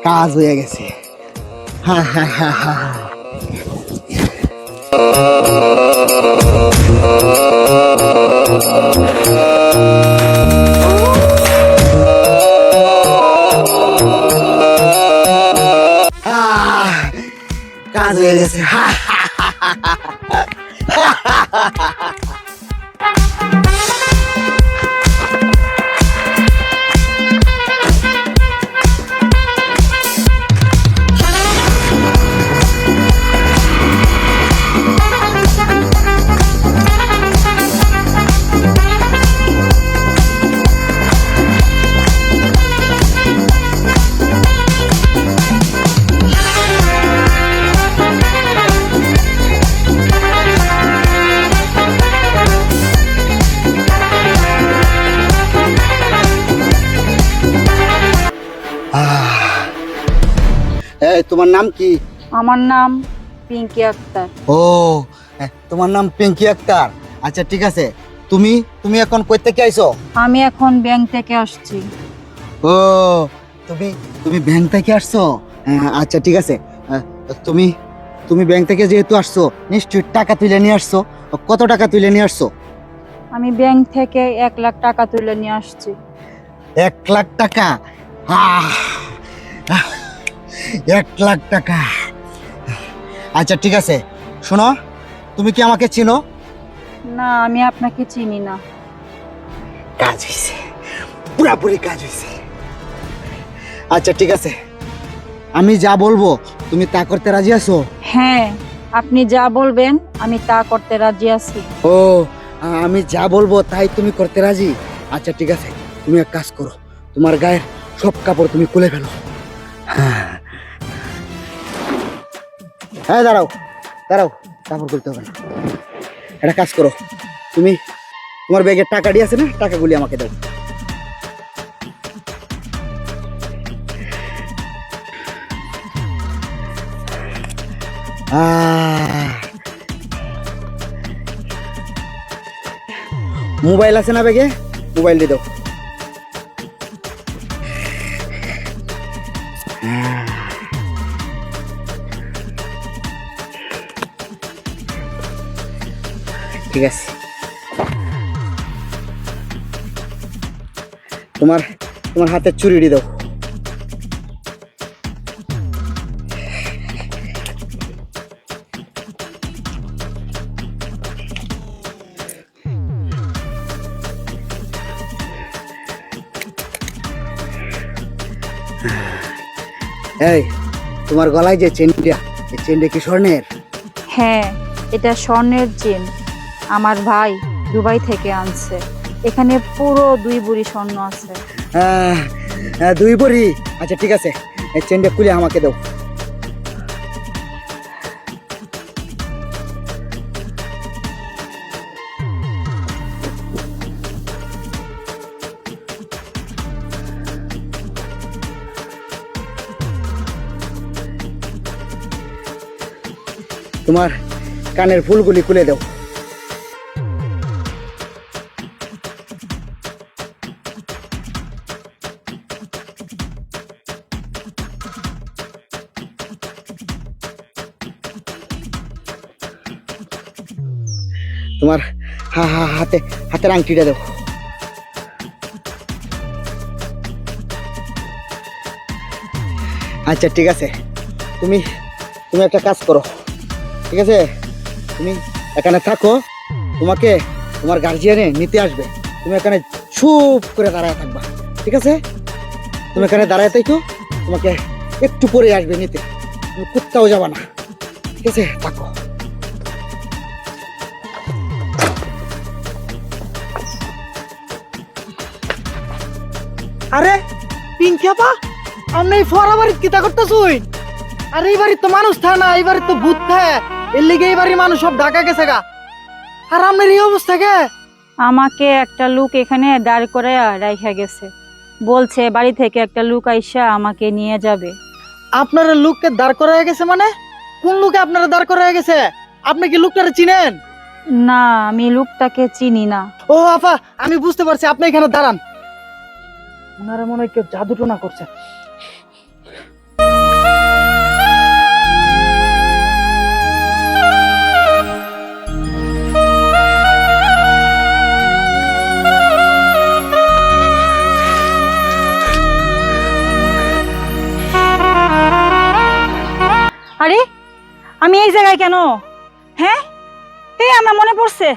কাজ হয়ে গেছে। হ্যাঁ হ্যাঁ হ্যাঁ হ্যাঁ। কাজ হয়ে গেছে। এই তোমার নাম কি? আমার নাম পিঙ্কি আক্তার। ও তোমার নাম পিঙ্কি আক্তার। আচ্ছা ঠিক আছে, তুমি তুমি এখন কই থেকে আইছো? আমি এখন ব্যাংক থেকে আসছি। ও তুমি তুমি ব্যাংক থেকে আসছো? আচ্ছা ঠিক আছে, তুমি তুমি ব্যাংক থেকে যেহেতু আসছো নিশ্চয়ই টাকা তুলে নিয়ে আসছো। কত টাকা তুলে নিয়ে আসছো? আমি ব্যাংক থেকে 1 লাখ টাকা তুলে নিয়ে আসছি। 1 লাখ টাকা? 1 লাখ টাকা। আচ্ছা ঠিক আছে, শোনো, তুমি কি আমাকে চিনো? না, আমি আপনাকে চিনি না। কাজ হয়েছে, পুরাপুরি কাজ হয়েছে। আচ্ছা ঠিক আছে, আমি যা বলবো তুমি তা করতে রাজি আছো? হ্যাঁ, আপনি যা বলবেন আমি তা করতে রাজি আছি। ও, আমি যা বলবো তাই তুমি করতে রাজি? আচ্ছা ঠিক আছে, তুমি এক কাজ করো, তোমার গায়ের সব কাপড় তুমি খুলে ফেলো। হ্যাঁ দাঁড়াও দাঁড়াও, কাপড় খুলতে হবে না। একটা কাজ করো, তুমি তোমার ব্যাগের টাকাটি আছে না, টাকাগুলি আমাকে দাও। মোবাইল আছে না ব্যাগে? মোবাইল দিয়ে দাও। ঠিক আছে, তোমার তোমার হাতের চুড়িটি দাও। এই তোমার গলায় যে চেনটা, এই চেনটা কি স্বর্ণের? হ্যাঁ, এটা স্বর্ণের চেন। আমার ভাই দুবাই থেকে আনছে। এখানে পুরো 2 ভরি স্বর্ণ আছে। 2 ভরি? আচ্ছা ঠিক আছে, এই চেনটা খুলে আমাকে দাও। তোমার কানের ফুলগুলি খুলে দাও। তোমার হাতের আংটিটা দাও। আচ্ছা ঠিক আছে, তুমি তুমি একটা কাজ করো, ঠিক আছে? তুমি এখানে থাকো, তোমাকে তোমার গার্জিয়ানে নিতে আসবে। তুমি এখানে চুপ করে দাঁড়ায় থাকবা, ঠিক আছে? তুমি এখানে দাঁড়ায় থাকো, তোমাকে একটু পরে আসবে নিতে। তুমি কোথাও যাবা না, ঠিক আছে? থাকো। আরে পিঙ্কি আপা, আমি এই ফরা বাড়িতে কিতা করতেছুই? আরে এই বাড়ির তো মানুষ থাকে না, এই বাড়ির তো ভূত থাকে। এর লিগে এই বাড়ির মানুষ সব ঢাকা গেছে গা। আর আপনার এই অবস্থা কে? আমাকে একটা লোক এখানে দাঁড় করে রাইখা গেছে। বলছে বাড়ি থেকে একটা লোক আইসা আমাকে নিয়ে যাবে। আপনার লোককে দাঁড় করা গেছে মানে? কোন লোকে আপনারা দাঁড় করা গেছে? আপনি কি লোকটারে চিনেন? না, আমি লোকটাকে চিনি না। ও আপা, আমি বুঝতে পারছি, আপনি এখানে দাঁড়ান। ওনারা মনে হয় কেউ জাদু টোনা করছে। জায়গায় কেন? হ্যাঁ, এই আমার মনে পড়ছে,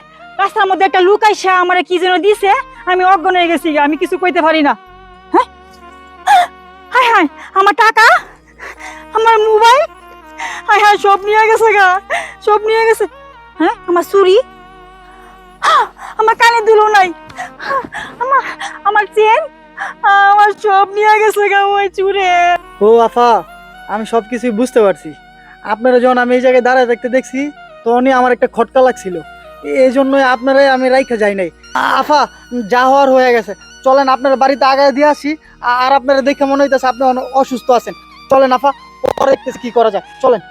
রাস্তার মধ্যে একটা লোক আইসা আমার কি যেন দিছে, আমি অজ্ঞান হয়ে গেছি, আমি কিছু কইতে পারি না। হ্যাঁ, হায় হায়, আমার টাকা, আমার মোবাইল, হায় হায়, সব নিয়ে গেছে গা, সব নিয়ে গেছে। হ্যাঁ, আমার চুরি, আমার কানে দুলো নাই, আমার আমার চেন, আমার সব নিয়ে গেছে গা ওই চুরে। ও আফা, আমি সব কিছুই বুঝতে পারছি। আপনারা যখন আমি এই জায়গায় দাঁড়ায় থাকতে দেখছি, তখনই আমার একটা খটকা লাগছিল, এই জন্যই আপনারাই আমি রাইখা যাই নাই। আফা, যা হওয়ার হয়ে গেছে, চলেন আপনার বাড়িতে আগায় দিয়ে আসি। আর আপনারা দেখে মনে হইতেছে আপনি অসুস্থ আছেন। চলেন আফা, পরে দেখতেছি কি করা যায়, চলেন।